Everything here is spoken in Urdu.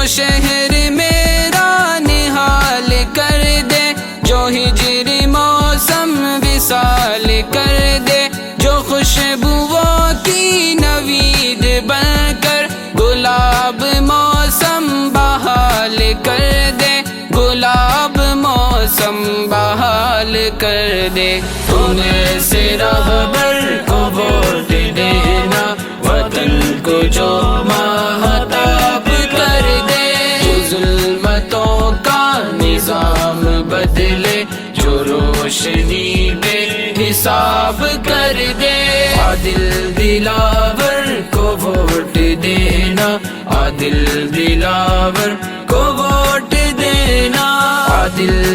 شہر میرا نہال کر دے، جو ہجری موسم وصال کر دے، جو خوشبوؤں کی نوید بن کر گلاب موسم بحال کر دے، گلاب موسم بحال کر دے۔ تم سے رہبر کو ووٹ دینا، وطن کو جو ماہتاب کر دے، جو ظلمتوں کا نظام بدلے، جو روشنی بے حساب کر دے۔ عادل دلاور کو ووٹ دینا، عادل دلاور کو ووٹ دینا، عادل